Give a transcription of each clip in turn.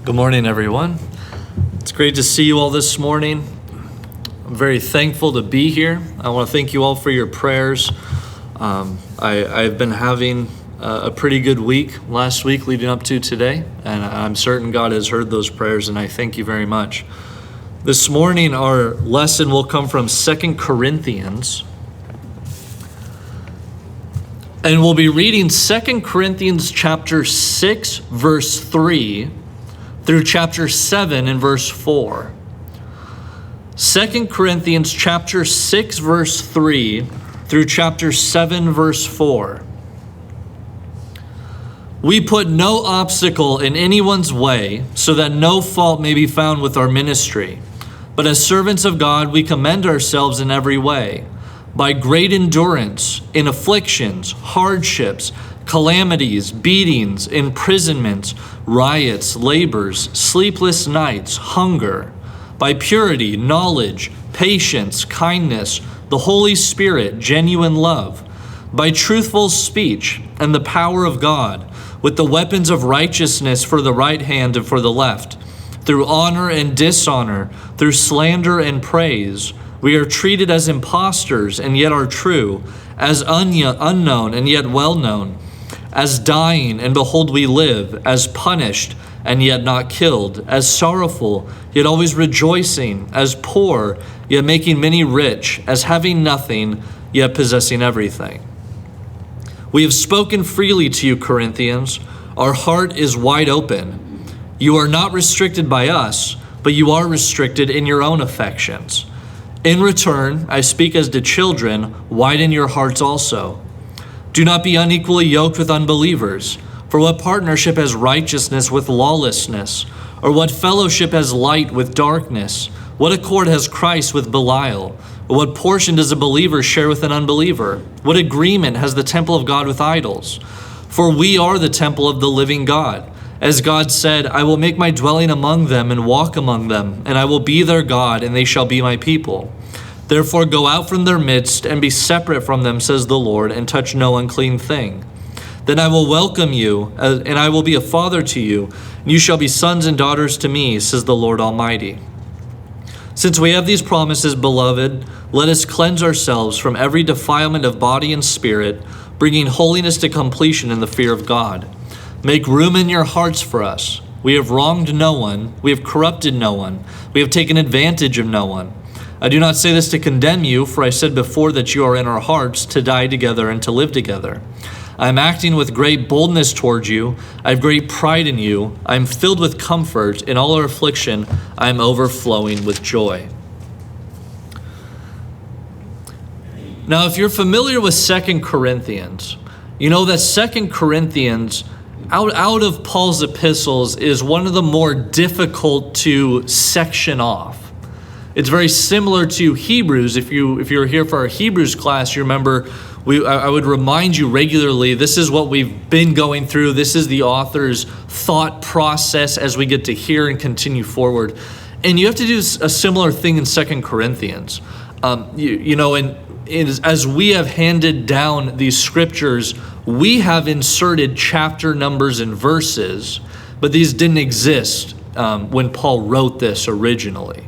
Good morning, everyone. It's great to see you all this morning. I'm very thankful to be here. I want to thank you all for your prayers. I've been having a pretty good week last week leading up to today, and I'm certain God has heard those prayers, and I thank you very much. This morning, our lesson will come from 2 Corinthians, and we'll be reading 2 Corinthians chapter 6, verse 3, through chapter 7 and verse 4. 2 Corinthians chapter 6, verse 3 through chapter 7, verse 4. We put no obstacle in anyone's way, so that no fault may be found with our ministry. But as servants of God, we commend ourselves in every way, by great endurance, in afflictions, hardships, calamities, beatings, imprisonments, riots, labors, sleepless nights, hunger, by purity, knowledge, patience, kindness, the Holy Spirit, genuine love, by truthful speech and the power of God, with the weapons of righteousness for the right hand and for the left, through honor and dishonor, through slander and praise. We are treated as impostors and yet are true, as unknown and yet well known, as dying and behold we live, as punished and yet not killed, as sorrowful yet always rejoicing, as poor yet making many rich, as having nothing yet possessing everything. We have spoken freely to you, Corinthians. Our heart is wide open. You are not restricted by us, but you are restricted in your own affections. In return, I speak as to children, widen your hearts also. Do not be unequally yoked with unbelievers. For what partnership has righteousness with lawlessness? Or what fellowship has light with darkness? What accord has Christ with Belial? Or what portion does a believer share with an unbeliever? What agreement has the temple of God with idols? For we are the temple of the living God. As God said, I will make my dwelling among them and walk among them, and I will be their God, and they shall be my people. Therefore go out from their midst and be separate from them, says the Lord, and touch no unclean thing. Then I will welcome you, and I will be a father to you, and you shall be sons and daughters to me, says the Lord Almighty. Since we have these promises, beloved, let us cleanse ourselves from every defilement of body and spirit, bringing holiness to completion in the fear of God. Make room in your hearts for us. We have wronged no one. We have corrupted no one. We have taken advantage of no one. I do not say this to condemn you, for I said before that you are in our hearts to die together and to live together. I am acting with great boldness towards you. I have great pride in you. I am filled with comfort. In all our affliction, I am overflowing with joy. Now, if you're familiar with 2 Corinthians, you know that 2 Corinthians, out of Paul's epistles, is one of the more difficult to section off. It's very similar to Hebrews. If you were here for our Hebrews class, you remember I would remind you regularly, this is what we've been going through. This is the author's thought process as we get to hear and continue forward. And you have to do a similar thing in 2 Corinthians. As we have handed down these scriptures, we have inserted chapter numbers and verses, but these didn't exist when Paul wrote this originally.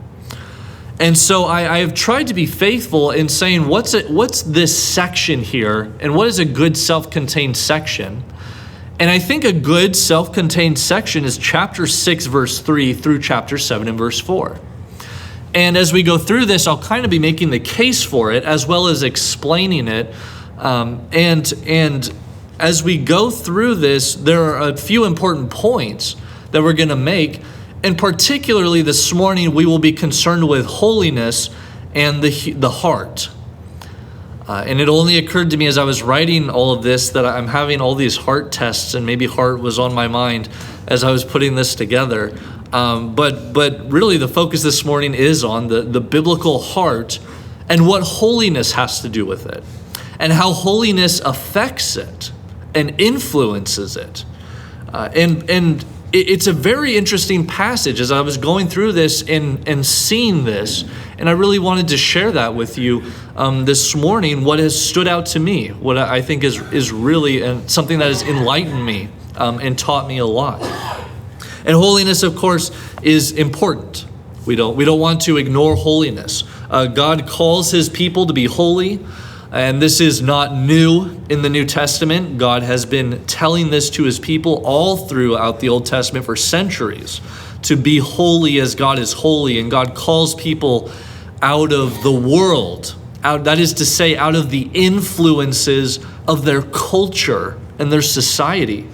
And so I have tried to be faithful in saying, what's this section here, and what is a good self-contained section? And I think a good self-contained section is chapter 6, verse 3 through chapter 7 and verse 4. And as we go through this, I'll kind of be making the case for it as well as explaining it. And as we go through this, there are a few important points that we're going to make. And particularly this morning, we will be concerned with holiness and the heart. And it only occurred to me as I was writing all of this that I'm having all these heart tests, and maybe heart was on my mind as I was putting this together. But really the focus this morning is on the biblical heart and what holiness has to do with it, and how holiness affects it and influences it. And it's a very interesting passage as I was going through this and seeing this, and I really wanted to share that with you this morning, what has stood out to me, what I think is really something that has enlightened me and taught me a lot. And holiness, of course, is important. We don't want to ignore holiness. God calls his people to be holy, and this is not new in the New Testament. God has been telling this to his people all throughout the Old Testament for centuries, to be holy as God is holy. And God calls people out of the world, that is to say, out of the influences of their culture and their society,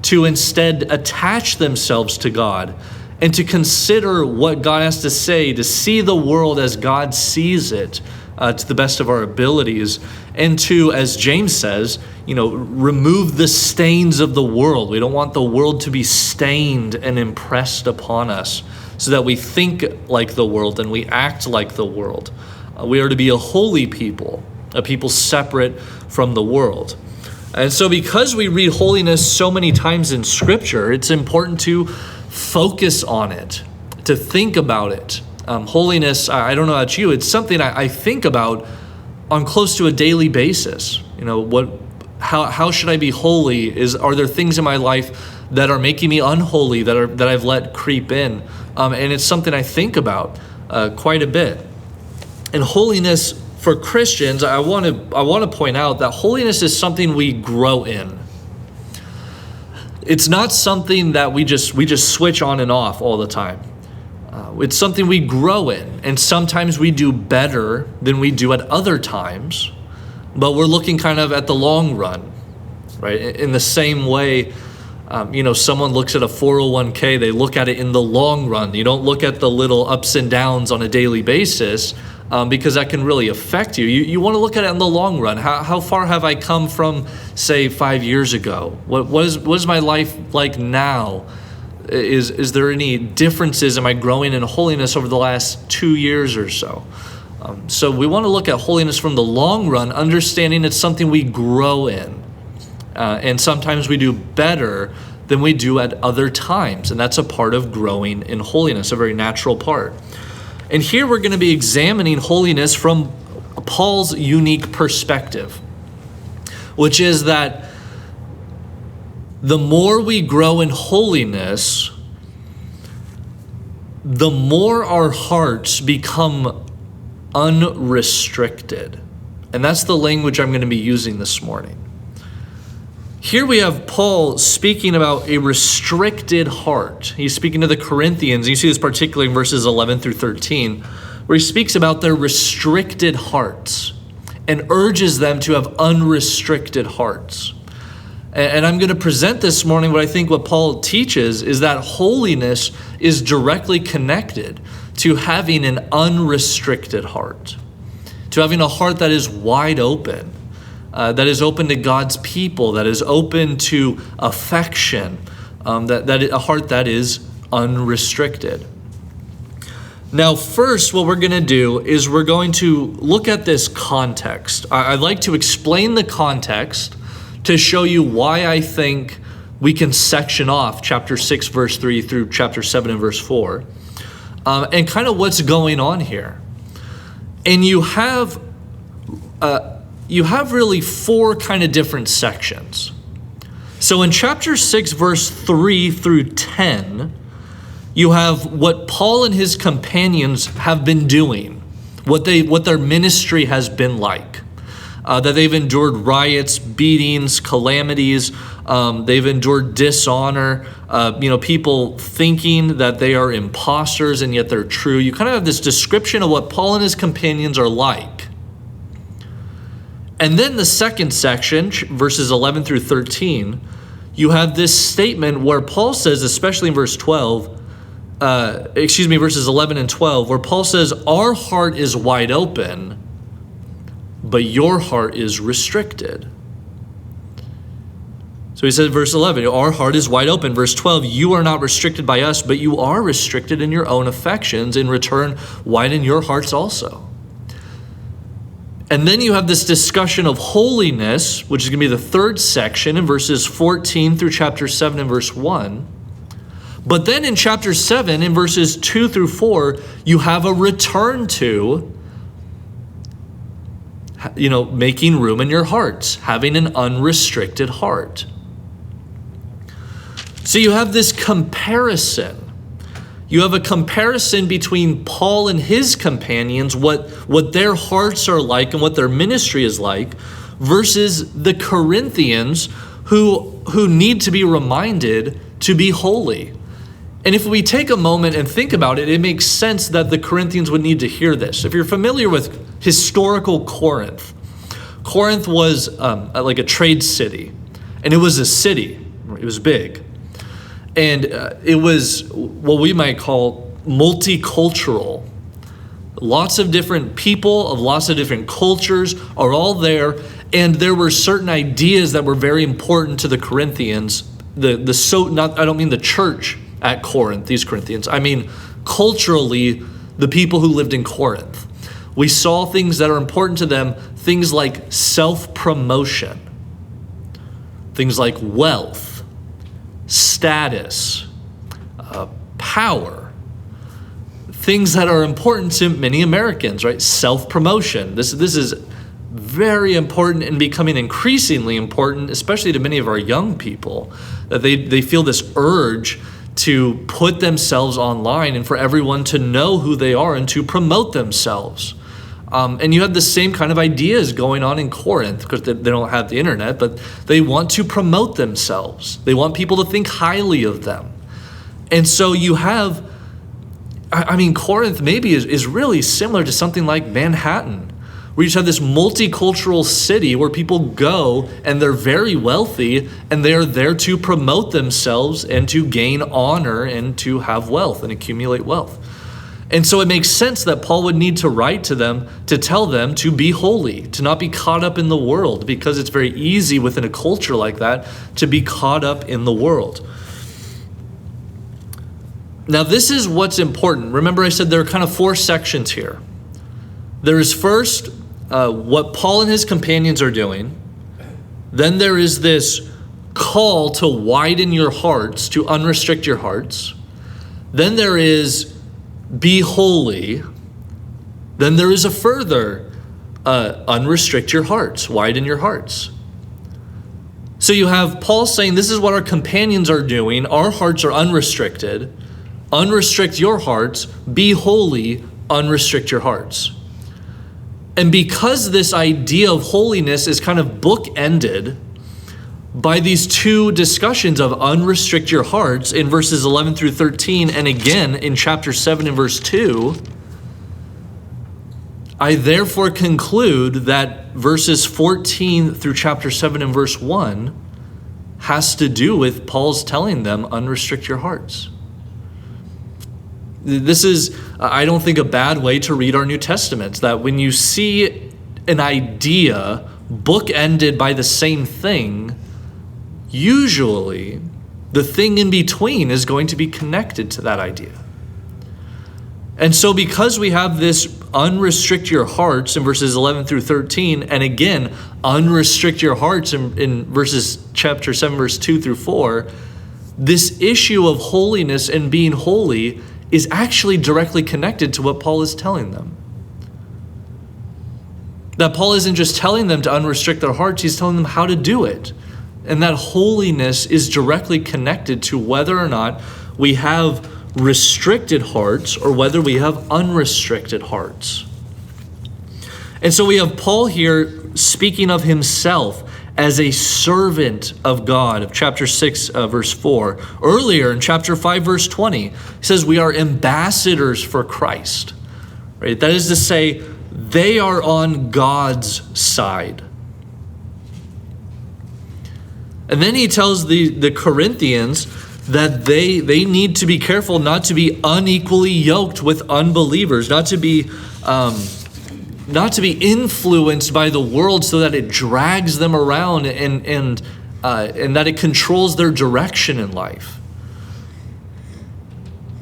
to instead attach themselves to God and to consider what God has to say, to see the world as God sees it, to the best of our abilities, and to, as James says, remove the stains of the world. We don't want the world to be stained and impressed upon us so that we think like the world and we act like the world. We are to be a holy people, a people separate from the world. And so because we read holiness so many times in Scripture, it's important to focus on it, to think about it. Holiness, I don't know about you, it's something I think about on close to a daily basis. How should I be holy? Are there things in my life that are making me unholy, that I've let creep in? And it's something I think about quite a bit. And holiness for Christians, I want to point out that holiness is something we grow in. It's not something that we just switch on and off all the time. It's something we grow in, and sometimes we do better than we do at other times, but we're looking kind of at the long run, right? In the same way, someone looks at a 401k, they look at it in the long run. You don't look at the little ups and downs on a daily basis, because that can really affect you. You want to look at it in the long run. How far have I come from, say, 5 years ago? What is my life like now? Is there any differences? Am I growing in holiness over the last 2 years or so? So we want to look at holiness from the long run, understanding it's something we grow in. And sometimes we do better than we do at other times. And that's a part of growing in holiness, a very natural part. And here we're going to be examining holiness from Paul's unique perspective, which is that the more we grow in holiness, the more our hearts become unrestricted. And that's the language I'm going to be using this morning. Here we have Paul speaking about a restricted heart. He's speaking to the Corinthians. You see this particularly in verses 11 through 13, where he speaks about their restricted hearts and urges them to have unrestricted hearts. And I'm going to present this morning what Paul teaches is that holiness is directly connected to having an unrestricted heart, to having a heart that is wide open, that is open to God's people, that is open to affection, that a heart that is unrestricted. Now, first, what we're going to do is we're going to look at this context. I'd like to explain the context to show you why I think we can section off chapter 6, verse 3 through chapter 7 and verse 4, and kind of what's going on here. And you have really four kind of different sections. So in chapter 6, verse 3 through 10, you have what Paul and his companions have been doing, what their ministry has been like. That they've endured riots, beatings, calamities. They've endured dishonor. People thinking that they are imposters and yet they're true. You kind of have this description of what Paul and his companions are like. And then the second section, verses 11 through 13, you have this statement where Paul says, especially in verses 11 and 12, where Paul says, our heart is wide open, but your heart is restricted. So he said, verse 11, our heart is wide open. Verse 12, you are not restricted by us, but you are restricted in your own affections. In return, widen your hearts also. And then you have this discussion of holiness, which is going to be the third section in verses 14 through chapter 7 and verse 1. But then in chapter 7, in verses 2 through 4, you have a return to making room in your hearts, having an unrestricted heart. So you have this comparison. You have a comparison between Paul and his companions, what their hearts are like and what their ministry is like, versus the Corinthians who need to be reminded to be holy. And if we take a moment and think about it, it makes sense that the Corinthians would need to hear this. If you're familiar with historical Corinth, Corinth was like a trade city, and it was a city. It was big. And it was what we might call multicultural. Lots of different people of lots of different cultures are all there, and there were certain ideas that were very important to the Corinthians. I don't mean the church at Corinth, these Corinthians. I mean culturally, the people who lived in Corinth. We saw things that are important to them, things like self-promotion, things like wealth, status, power, things that are important to many Americans, right? Self-promotion. This is very important and becoming increasingly important, especially to many of our young people, that they feel this urge to put themselves online and for everyone to know who they are and to promote themselves. And you have the same kind of ideas going on in Corinth, because they don't have the internet, but they want to promote themselves. They want people to think highly of them. And so you have, Corinth maybe is really similar to something like Manhattan, where you just have this multicultural city where people go and they're very wealthy and they're there to promote themselves and to gain honor and to have wealth and accumulate wealth. And so it makes sense that Paul would need to write to them to tell them to be holy, to not be caught up in the world, because it's very easy within a culture like that to be caught up in the world. Now, this is what's important. Remember, I said there are kind of four sections here. There is first what Paul and his companions are doing. Then there is this call to widen your hearts, to unrestrict your hearts. Then there is be holy. Then there is a further unrestrict your hearts, widen your hearts. So you have Paul saying this is what our companions are doing. Our hearts are unrestricted. Unrestrict your hearts. Be holy. Unrestrict your hearts. And because this idea of holiness is kind of bookended by these two discussions of unrestrict your hearts in verses 11 through 13, and again in chapter 7 and verse 2, I therefore conclude that verses 14 through chapter 7 and verse 1 has to do with Paul's telling them, unrestrict your hearts. This is, I don't think, a bad way to read our New Testaments, that when you see an idea bookended by the same thing, usually the thing in between is going to be connected to that idea. And so because we have this unrestrict your hearts in verses 11 through 13, and again, unrestrict your hearts in verses chapter 7, verse 2 through 4, this issue of holiness and being holy is actually directly connected to what Paul is telling them. That Paul isn't just telling them to unrestrict their hearts, he's telling them how to do it. And that holiness is directly connected to whether or not we have restricted hearts or whether we have unrestricted hearts. And so we have Paul here speaking of himself as a servant of God, of chapter 6, verse 4. Earlier in chapter 5, verse 20, he says we are ambassadors for Christ. Right? That is to say, they are on God's side. And then he tells the Corinthians that they need to be careful not to be unequally yoked with unbelievers, not to be influenced by the world so that it drags them around and that it controls their direction in life.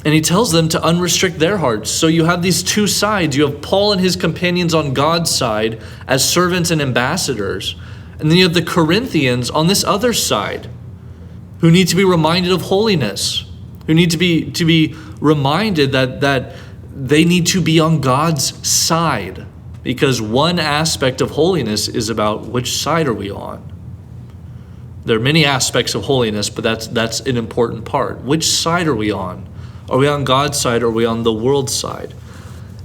And he tells them to unrestrict their hearts. So you have these two sides. You have Paul and his companions on God's side as servants and ambassadors. And then you have the Corinthians on this other side who need to be reminded of holiness, who need to be reminded that they need to be on God's side. Because one aspect of holiness is about which side are we on. There are many aspects of holiness, but that's an important part. Which side are we on? Are we on God's side or are we on the world's side?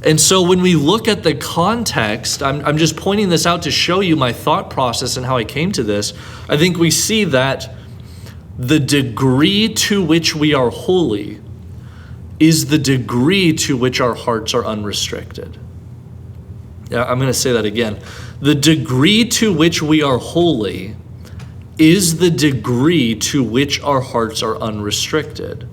And so when we look at the context, I'm just pointing this out to show you my thought process and how I came to this. I think we see that the degree to which we are holy is the degree to which our hearts are unrestricted. Yeah, I'm going to say that again. The degree to which we are holy is the degree to which our hearts are unrestricted.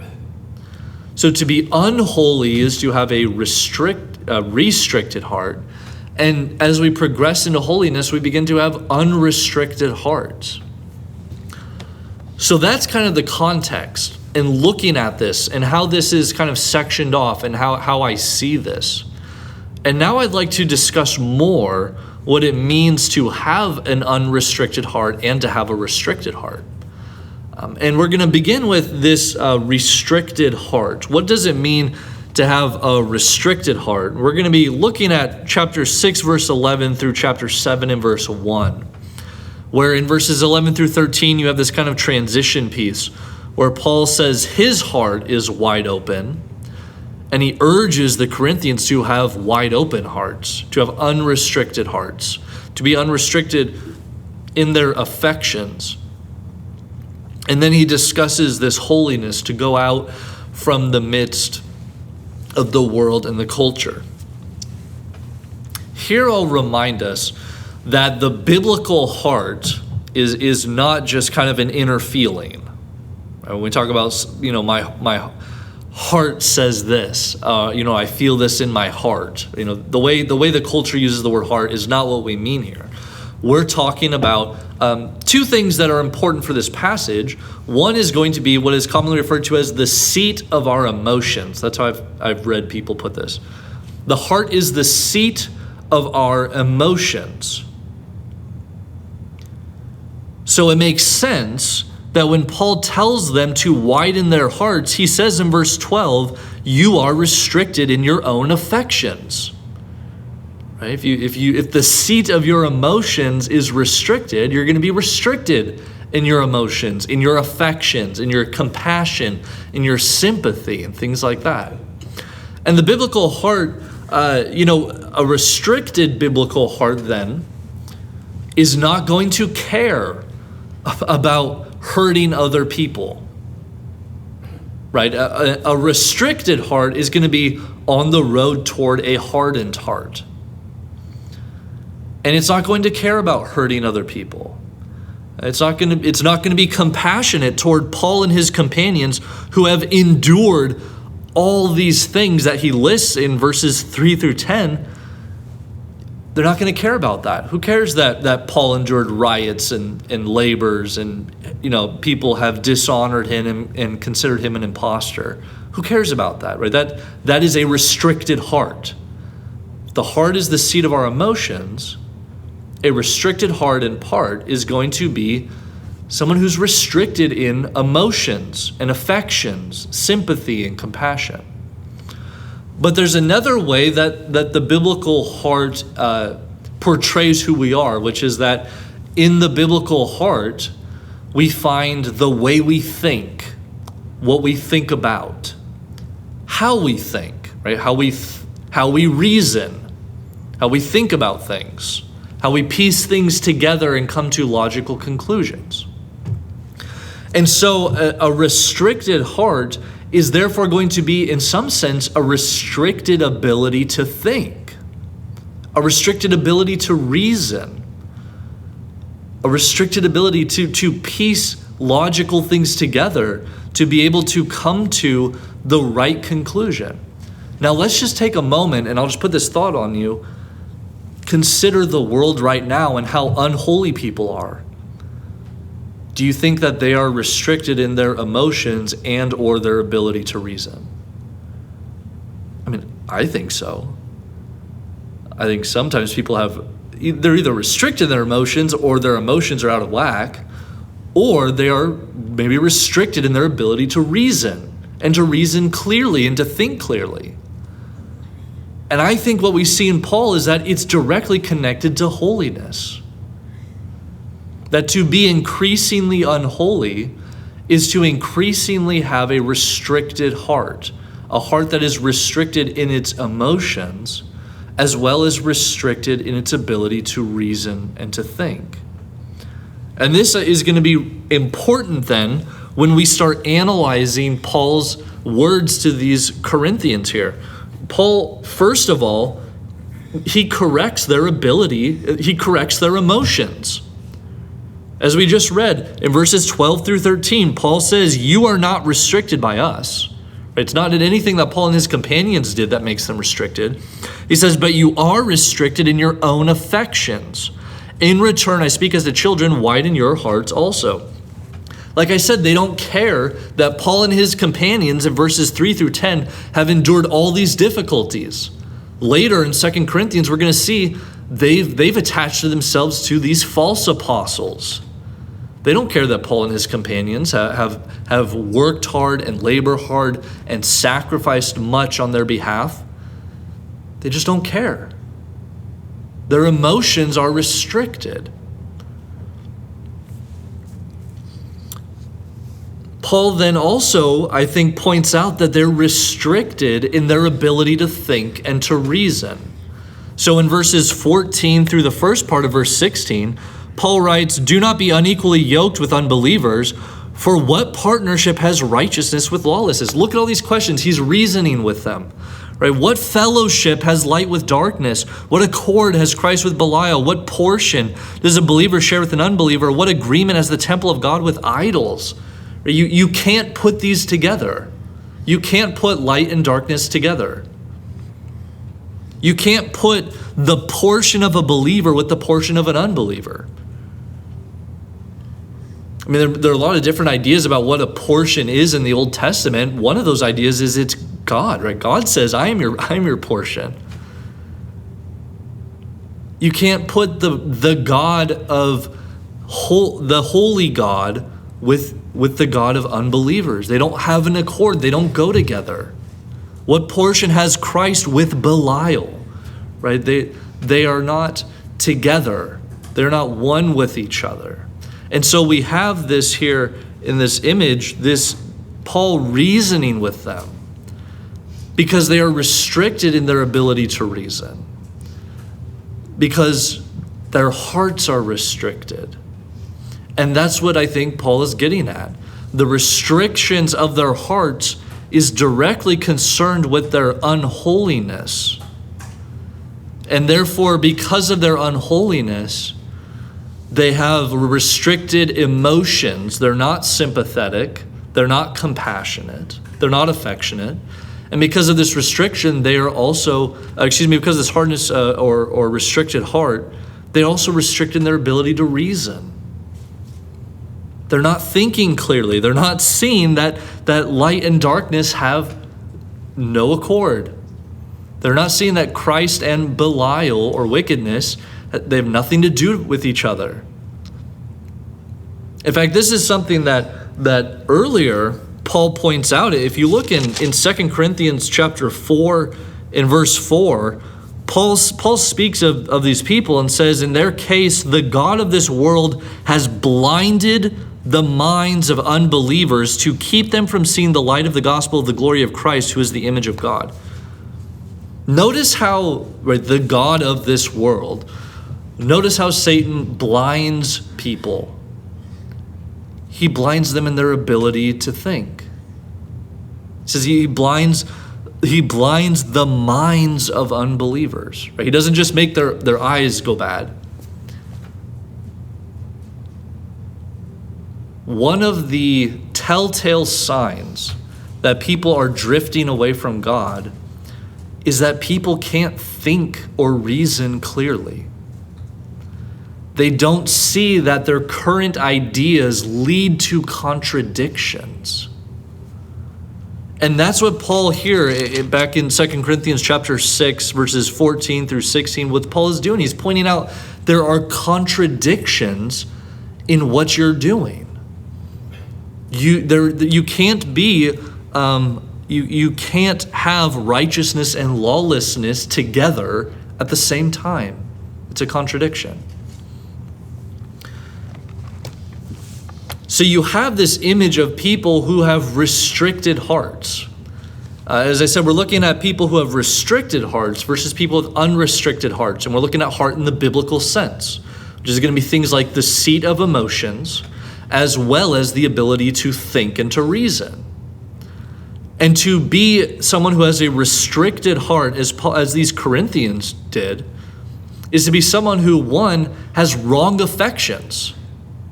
So to be unholy is to have a restricted heart. And as we progress into holiness, we begin to have unrestricted hearts. So that's kind of the context in looking at this and how this is kind of sectioned off and how I see this. And now I'd like to discuss more what it means to have an unrestricted heart and to have a restricted heart. And we're going to begin with this restricted heart. What does it mean to have a restricted heart? We're going to be looking at chapter 6, verse 11 through chapter 7 and verse 1, where in verses 11 through 13, you have this kind of transition piece where Paul says his heart is wide open, and he urges the Corinthians to have wide open hearts, to have unrestricted hearts, to be unrestricted in their affections. And then he discusses this holiness to go out from the midst of the world and the culture. Here I'll remind us that the biblical heart is not just kind of an inner feeling. When we talk about, my heart says this, I feel this in my heart. The way the culture uses the word heart is not what we mean here. We're talking about two things that are important for this passage. One is going to be what is commonly referred to as the seat of our emotions. That's how I've read people put this. The heart is the seat of our emotions. So it makes sense that when Paul tells them to widen their hearts, he says in verse 12, you are restricted in your own affections. Right? If the seat of your emotions is restricted, you're going to be restricted in your emotions, in your affections, in your compassion, in your sympathy, and things like that. And the biblical heart, a restricted biblical heart then is not going to care about hurting other people, right? A restricted heart is going to be on the road toward a hardened heart. And it's not going to care about hurting other people. It's not going to be compassionate toward Paul and his companions who have endured all these things that he lists in verses 3 through 10. They're not going to care about that. Who cares that Paul endured riots and labors and people have dishonored him and considered him an imposter? Who cares about that, right? That is a restricted heart. The heart is the seat of our emotions. A restricted heart in part is going to be someone who's restricted in emotions and affections, sympathy and compassion. But there's another way that the biblical heart portrays who we are, which is that in the biblical heart, we find the way we think, what we think about, how we think, right? How we reason, how we think about things, how we piece things together and come to logical conclusions. And so a restricted heart is therefore going to be, in some sense, a restricted ability to think, a restricted ability to reason, a restricted ability to piece logical things together to be able to come to the right conclusion. Now let's just take a moment, and I'll just put this thought on you. Consider the world right now and how unholy people are. Do you think that they are restricted in their emotions and or their ability to reason? I mean, I think so. I think sometimes people they're either restricted in their emotions or their emotions are out of whack, or they are maybe restricted in their ability to reason and to reason clearly and to think clearly. And I think what we see in Paul is that it's directly connected to holiness. that to be increasingly unholy is to increasingly have a restricted heart, a heart that is restricted in its emotions, as well as restricted in its ability to reason and to think. And this is going to be important then when we start analyzing Paul's words to these Corinthians here. Paul, first of all, he corrects their ability, he corrects their emotions. As we just read in verses 12 through 13, Paul says, you are not restricted by us. It's not anything that Paul and his companions did that makes them restricted. He says, but you are restricted in your own affections. In return, I speak as the children, widen your hearts also. Like I said, they don't care that Paul and his companions in verses 3 through 10 have endured all these difficulties. Later in 2 Corinthians, we're going to see they've attached themselves to these false apostles. They don't care that Paul and his companions have worked hard and labored hard and sacrificed much on their behalf. They just don't care. Their emotions are restricted. Paul then also, I think, points out that they're restricted in their ability to think and to reason. So in verses 14 through the first part of verse 16, Paul writes, do not be unequally yoked with unbelievers, for what partnership has righteousness with lawlessness? Look at all these questions. He's reasoning with them. Right? What fellowship has light with darkness? What accord has Christ with Belial? What portion does a believer share with an unbeliever? What agreement has the temple of God with idols? You can't put these together. You can't put light and darkness together. You can't put the portion of a believer with the portion of an unbeliever. I mean, there are a lot of different ideas about what a portion is in the Old Testament. One of those ideas is it's God, right? God says, I am your portion. You can't put the God of the holy God with the God of unbelievers. They don't have an accord. They don't go together. What portion has Christ with Belial? Right? They are not together. They're not one with each other. And so we have this here in this image, this Paul reasoning with them because they are restricted in their ability to reason, because their hearts are restricted. And that's what I think Paul is getting at. The restrictions of their hearts is directly concerned with their unholiness. And therefore, because of their unholiness, they have restricted emotions. They're not sympathetic. They're not compassionate. They're not affectionate. And because of this restriction, they are also, because of this hardness or restricted heart, they also restrict in their ability to reason. They're not thinking clearly. They're not seeing that light and darkness have no accord. They're not seeing that Christ and Belial or wickedness, they have nothing to do with each other. In fact, this is something that earlier Paul points out. If you look in 2 Corinthians chapter 4, in verse 4, Paul speaks of these people and says, in their case, the God of this world has blinded the minds of unbelievers to keep them from seeing the light of the gospel of the glory of Christ, who is the image of God. Notice how, right, the God of this world, notice how Satan blinds people. He blinds them in their ability to think. He says he blinds the minds of unbelievers. Right? He doesn't just make their eyes go bad. One of the telltale signs that people are drifting away from God is that people can't think or reason clearly. They don't see that their current ideas lead to contradictions. And that's what Paul here, back in 2 Corinthians chapter 6, verses 14 through 16, what Paul is doing, he's pointing out there are contradictions in what you're doing. You can't be... You can't have righteousness and lawlessness together at the same time. It's a contradiction. So you have this image of people who have restricted hearts. As I said, we're looking at people who have restricted hearts versus people with unrestricted hearts. And we're looking at heart in the biblical sense, which is going to be things like the seat of emotions, as well as the ability to think and to reason. And to be someone who has a restricted heart, as these Corinthians did, is to be someone who, one, has wrong affections.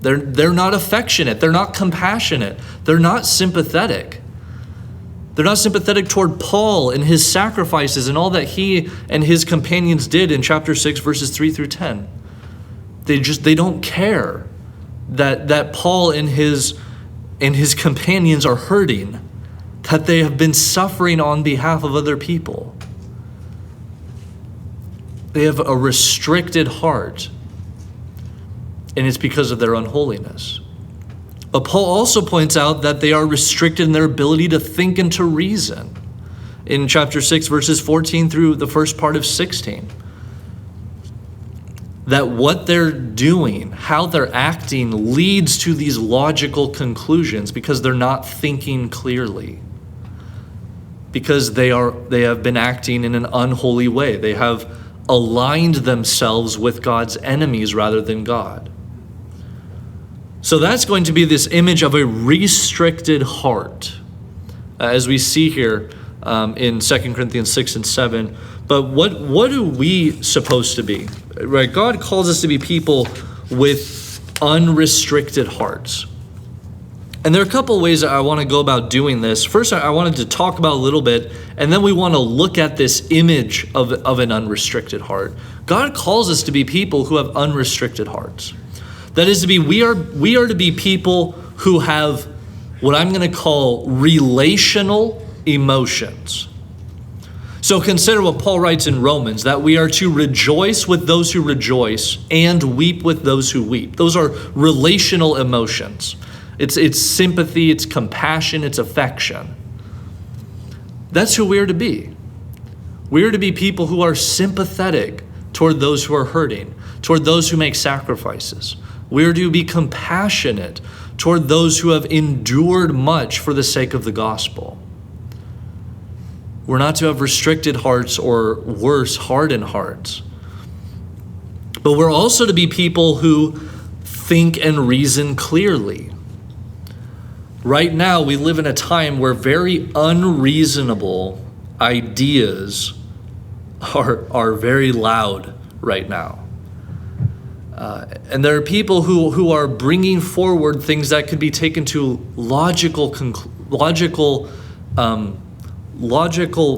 They're not affectionate. They're not compassionate. They're not sympathetic. They're not sympathetic toward Paul and his sacrifices and all that he and his companions did in chapter 6, verses 3 through 10. They don't care that Paul and his companions are hurting, that they have been suffering on behalf of other people. They have a restricted heart, and it's because of their unholiness. But Paul also points out that they are restricted in their ability to think and to reason in chapter 6, verses 14 through the first part of 16. That what they're doing, how they're acting, leads to these logical conclusions because they're not thinking clearly. Because they have been acting in an unholy way. They have aligned themselves with God's enemies rather than God. So that's going to be this image of a restricted heart, as we see here in 2 Corinthians 6 and 7. But what are we supposed to be? Right? God calls us to be people with unrestricted hearts. And there are a couple of ways that I want to go about doing this. First, I wanted to talk about a little bit, and then we want to look at this image of an unrestricted heart. God calls us to be people who have unrestricted hearts. That is to be, we are to be people who have what I'm going to call relational emotions. So consider what Paul writes in Romans, that we are to rejoice with those who rejoice and weep with those who weep. Those are relational emotions. It's sympathy, it's compassion, it's affection. That's who we are to be. We are to be people who are sympathetic toward those who are hurting, toward those who make sacrifices. We are to be compassionate toward those who have endured much for the sake of the gospel. We're not to have restricted hearts or worse, hardened hearts. But we're also to be people who think and reason clearly. Right now, we live in a time where very unreasonable ideas are very loud right now. And there are people who are bringing forward things that could be taken to logical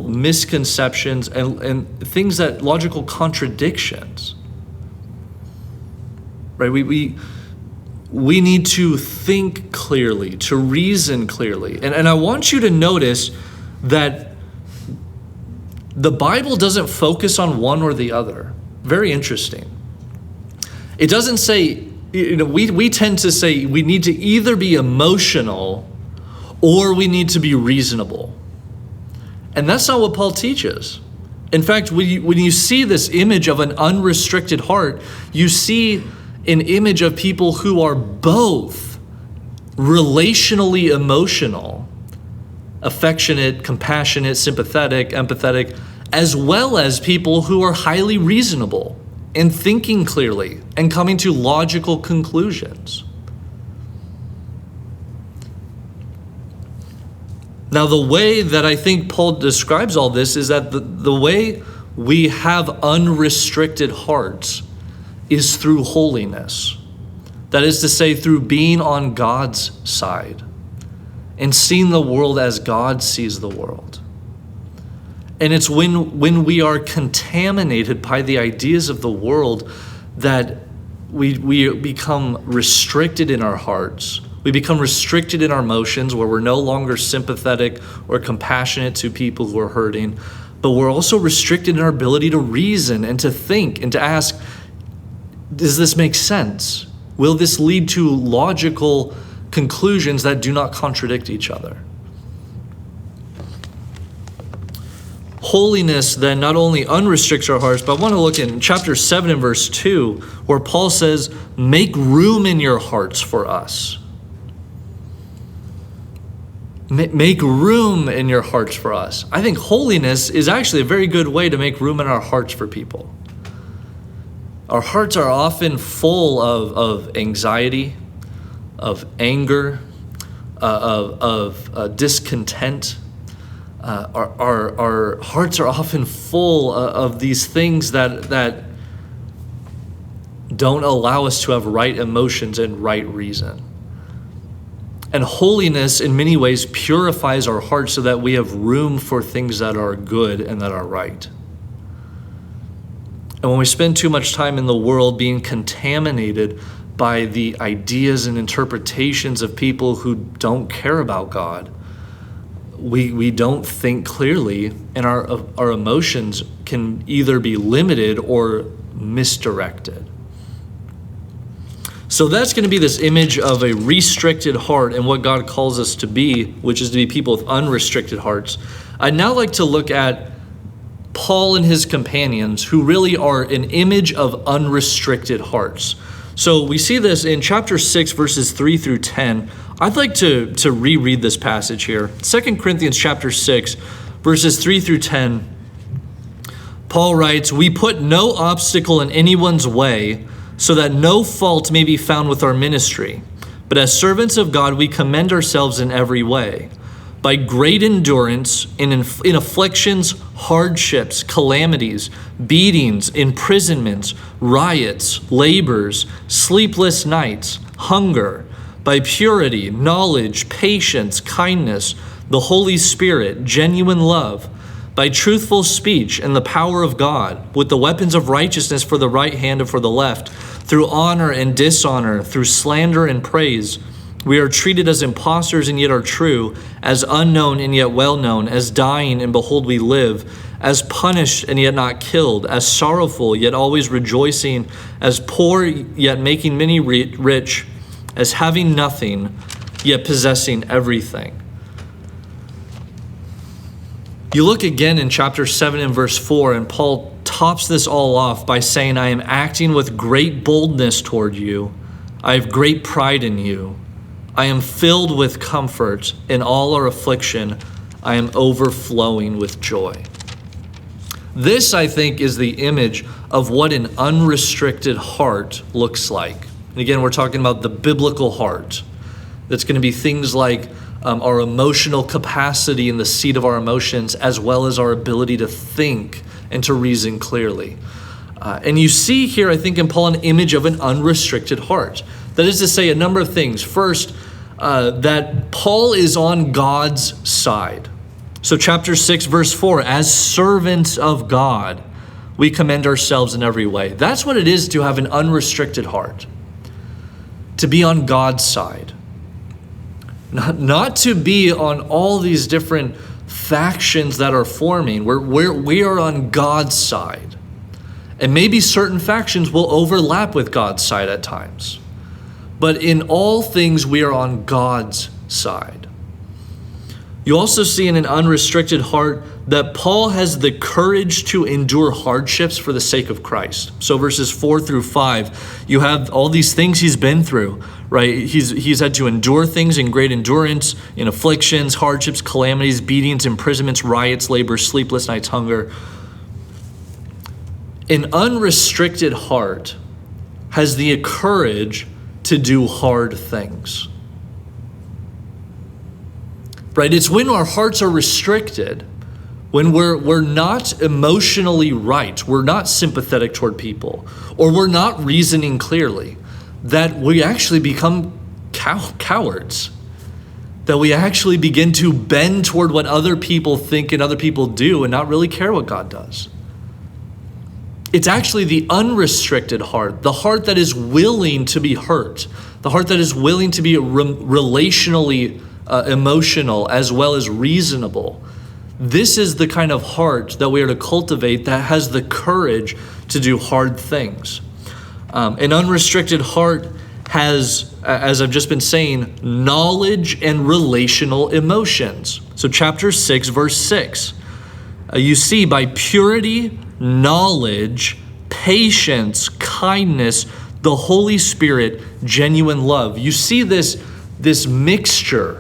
misconceptions and things that logical contradictions. Right? We need to think clearly, to reason clearly. And I want you to notice that the Bible doesn't focus on one or the other. Very interesting. It doesn't say, we tend to say we need to either be emotional or we need to be reasonable. And that's not what Paul teaches. In fact, when you see this image of an unrestricted heart, you see an image of people who are both relationally emotional, affectionate, compassionate, sympathetic, empathetic, as well as people who are highly reasonable and thinking clearly and coming to logical conclusions. Now, the way that I think Paul describes all this is that the way we have unrestricted hearts is through holiness. That is to say, through being on God's side and seeing the world as God sees the world. And it's when we are contaminated by the ideas of the world that we become restricted in our hearts. We become restricted in our emotions, where we're no longer sympathetic or compassionate to people who are hurting, but we're also restricted in our ability to reason and to think and to ask, does this make sense? Will this lead to logical conclusions that do not contradict each other? Holiness then not only unrestricts our hearts, but I want to look in chapter 7 and verse 2, where Paul says, make room in your hearts for us. Make room in your hearts for us. I think holiness is actually a very good way to make room in our hearts for people. Our hearts are often full of anxiety, of anger, of discontent. Our hearts are often full of these things that don't allow us to have right emotions and right reason. And holiness in many ways purifies our hearts so that we have room for things that are good and that are right. And when we spend too much time in the world being contaminated by the ideas and interpretations of people who don't care about God, we don't think clearly, and our emotions can either be limited or misdirected. So that's going to be this image of a restricted heart and what God calls us to be, which is to be people with unrestricted hearts. I'd now like to look at Paul and his companions, who really are an image of unrestricted hearts. So we see this in chapter 6, verses 3 through 10. I'd like to reread this passage here. 2 Corinthians chapter 6, verses 3 through 10. Paul writes, "We put no obstacle in anyone's way, so that no fault may be found with our ministry. But as servants of God, we commend ourselves in every way, by great endurance in afflictions, hardships, calamities, beatings, imprisonments, riots, labors, sleepless nights, hunger, by purity, knowledge, patience, kindness, the Holy Spirit, genuine love, by truthful speech and the power of God, with the weapons of righteousness for the right hand and for the left, through honor and dishonor, through slander and praise. We are treated as impostors and yet are true, as unknown and yet well known, as dying and behold we live, as punished and yet not killed, as sorrowful yet always rejoicing, as poor yet making many rich, as having nothing yet possessing everything." You look again in chapter 7 and verse 4, and Paul tops this all off by saying, "I am acting with great boldness toward you. I have great pride in you. I am filled with comfort. In all our affliction, I am overflowing with joy." This, I think, is the image of what an unrestricted heart looks like. And again, we're talking about the biblical heart. That's going to be things like our emotional capacity and the seat of our emotions, as well as our ability to think and to reason clearly. And you see here, I think, in Paul, an image of an unrestricted heart. That is to say, a number of things. First, that Paul is on God's side. So chapter 6, verse 4, "As servants of God, we commend ourselves in every way." That's what it is to have an unrestricted heart. To be on God's side. Not to be on all these different factions that are forming. We are on God's side. And maybe certain factions will overlap with God's side at times. But in all things, we are on God's side. You also see in an unrestricted heart that Paul has the courage to endure hardships for the sake of Christ. So verses 4 through 5, you have all these things he's been through, right? He's had to endure things in great endurance, in afflictions, hardships, calamities, beatings, imprisonments, riots, labors, sleepless nights, hunger. An unrestricted heart has the courage to do hard things. Right? It's when our hearts are restricted, when we're not emotionally right, we're not sympathetic toward people, or we're not reasoning clearly, that we actually become cowards. That we actually begin to bend toward what other people think and other people do and not really care what God does. It's actually the unrestricted heart, the heart that is willing to be hurt, the heart that is willing to be relationally emotional as well as reasonable. This is the kind of heart that we are to cultivate that has the courage to do hard things. An unrestricted heart has, as I've just been saying, knowledge and relational emotions. So chapter 6, verse 6, you see by purity, knowledge, patience, kindness, the Holy Spirit, genuine love. You see this mixture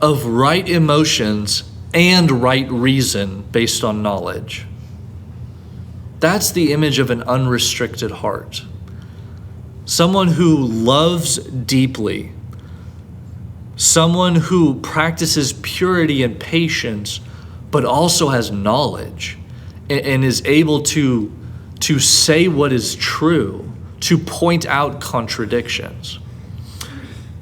of right emotions and right reason based on knowledge. That's the image of an unrestricted heart. Someone who loves deeply, someone who practices purity and patience, but also has knowledge and is able to say what is true, to point out contradictions.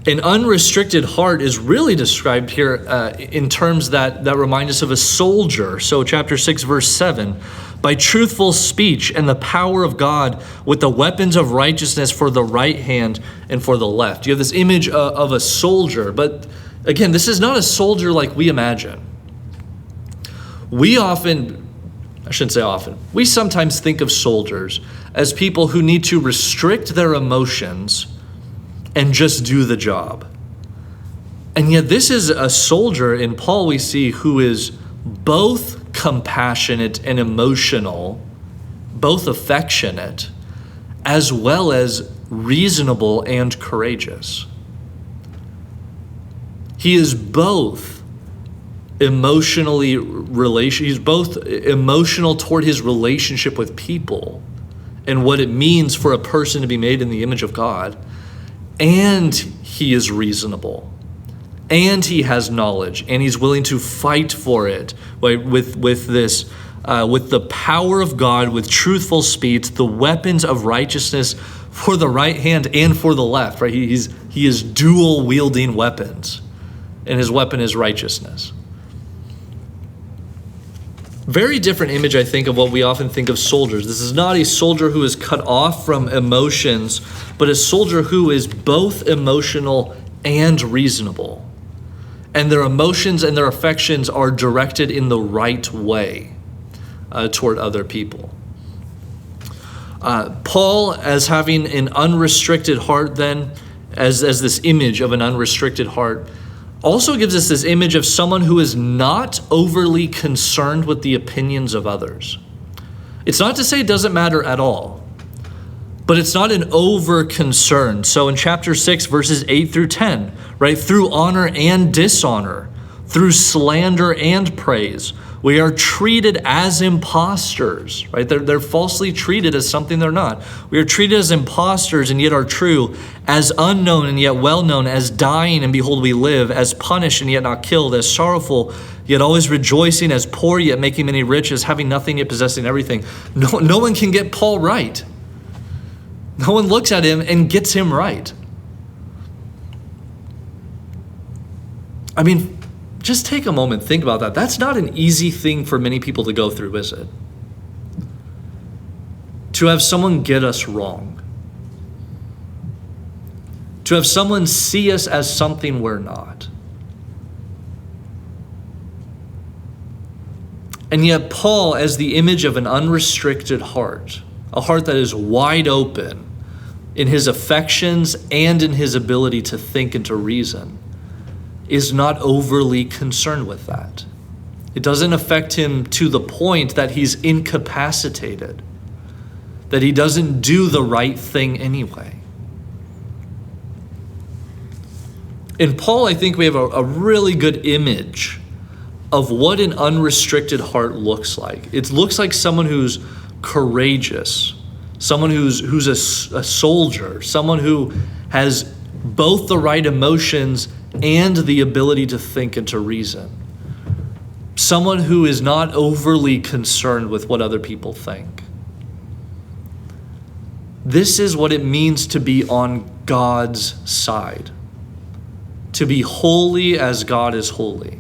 An unrestricted heart is really described here in terms that remind us of a soldier. So chapter 6, verse 7, by truthful speech and the power of God with the weapons of righteousness for the right hand and for the left. You have this image of a soldier, but again, this is not a soldier like we imagine. We sometimes think of soldiers as people who need to restrict their emotions and just do the job. And yet this is a soldier in Paul we see who is both compassionate and emotional, both affectionate, as well as reasonable and courageous. He is both he's both emotional toward his relationship with people and what it means for a person to be made in the image of God. And he is reasonable, and he has knowledge, and he's willing to fight for it, right? With the power of God, with truthful speech, the weapons of righteousness for the right hand and for the left, right? He is dual wielding weapons, and his weapon is righteousness. Very different image, I think, of what we often think of soldiers. This is not a soldier who is cut off from emotions, but a soldier who is both emotional and reasonable. And their emotions and their affections are directed in the right way toward other people. Paul, as having an unrestricted heart then, as this image of an unrestricted heart, also gives us this image of someone who is not overly concerned with the opinions of others. It's not to say it doesn't matter at all, but it's not an over concern. So in chapter 6, verses 8 through 10, right, through honor and dishonor, through slander and praise, we are treated as imposters, right? They're falsely treated as something they're not. We are treated as imposters and yet are true, as unknown and yet well known, as dying and behold we live, as punished and yet not killed, as sorrowful yet always rejoicing, as poor yet making many rich, as having nothing yet possessing everything. No one can get Paul right. No one looks at him and gets him right. I mean, just take a moment, think about that. That's not an easy thing for many people to go through, is it? To have someone get us wrong. To have someone see us as something we're not. And yet Paul, as the image of an unrestricted heart, a heart that is wide open in his affections and in his ability to think and to reason, is not overly concerned with that. It doesn't affect him to the point that he's incapacitated, that he doesn't do the right thing anyway. In Paul, I think we have a really good image of what an unrestricted heart looks like. It looks like someone who's courageous, someone who's a soldier, someone who has both the right emotions and the ability to think and to reason. Someone who is not overly concerned with what other people think. This is what it means to be on God's side. To be holy as God is holy.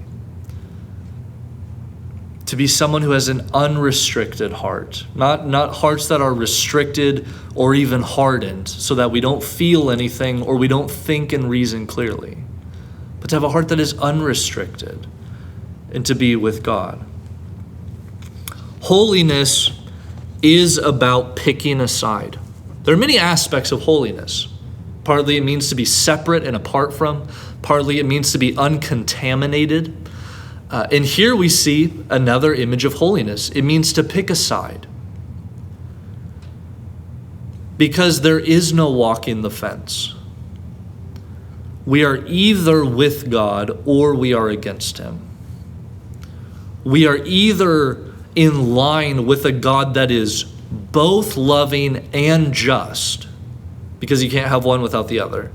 To be someone who has an unrestricted heart. Not hearts that are restricted or even hardened so that we don't feel anything or we don't think and reason clearly. But to have a heart that is unrestricted and to be with God. Holiness is about picking a side. There are many aspects of holiness. Partly it means to be separate and apart from. Partly it means to be uncontaminated. And here we see another image of holiness. It means to pick a side. Because there is no walking the fence. we are either with God or we are against him. We are either in line with a God that is both loving and just, because you can't have one without the other,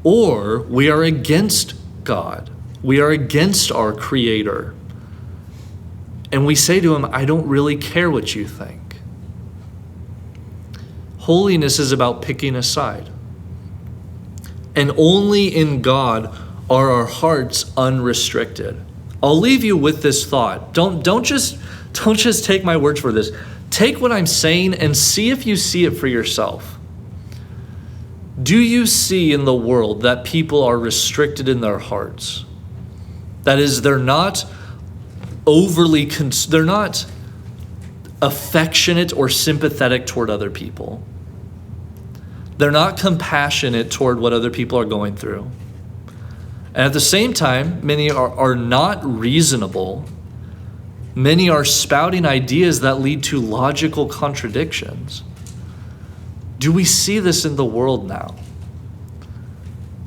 or we are against God. We are against our Creator. And we say to him, I don't really care what you think. Holiness is about picking a side. And only in God are our hearts unrestricted. I'll leave you with this thought. Don't just take my words for this. Take what I'm saying and see if you see it for yourself. Do you see in the world that people are restricted in their hearts? That is, they're not they're not affectionate or sympathetic toward other people. They're not compassionate toward what other people are going through. And at the same time, many are not reasonable. Many are spouting ideas that lead to logical contradictions. Do we see this in the world now?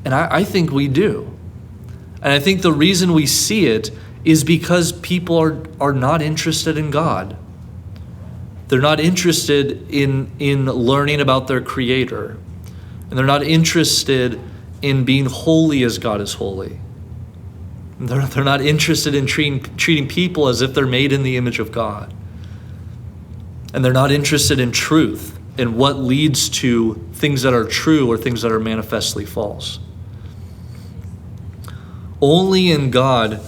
And I think we do. And I think the reason we see it is because people are not interested in God. They're not interested in learning about their Creator. And they're not interested in being holy as God is holy. They're not interested in treating people as if they're made in the image of God. And they're not interested in truth and what leads to things that are true or things that are manifestly false. Only in God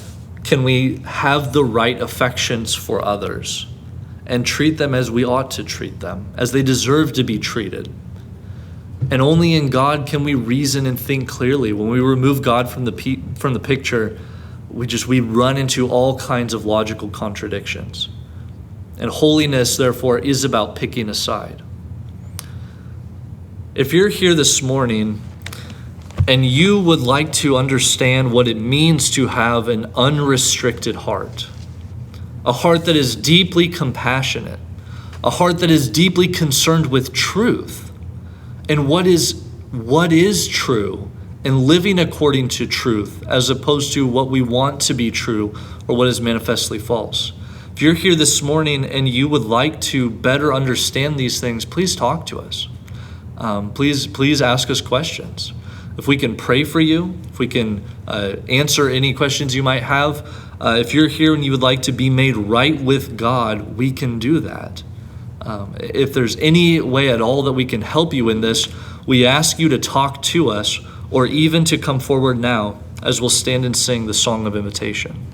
can we have the right affections for others and treat them as we ought to treat them, as they deserve to be treated. And only in God can we reason and think clearly. When we remove God from the picture, we run into all kinds of logical contradictions. And holiness, therefore, is about picking a side. If you're here this morning and you would like to understand what it means to have an unrestricted heart, a heart that is deeply compassionate, a heart that is deeply concerned with truth, and what is true, and living according to truth, as opposed to what we want to be true or what is manifestly false. If you're here this morning and you would like to better understand these things, please talk to us. Please ask us questions. If we can pray for you, if we can answer any questions you might have, if you're here and you would like to be made right with God, we can do that. If there's any way at all that we can help you in this, we ask you to talk to us or even to come forward now as we'll stand and sing the song of invitation.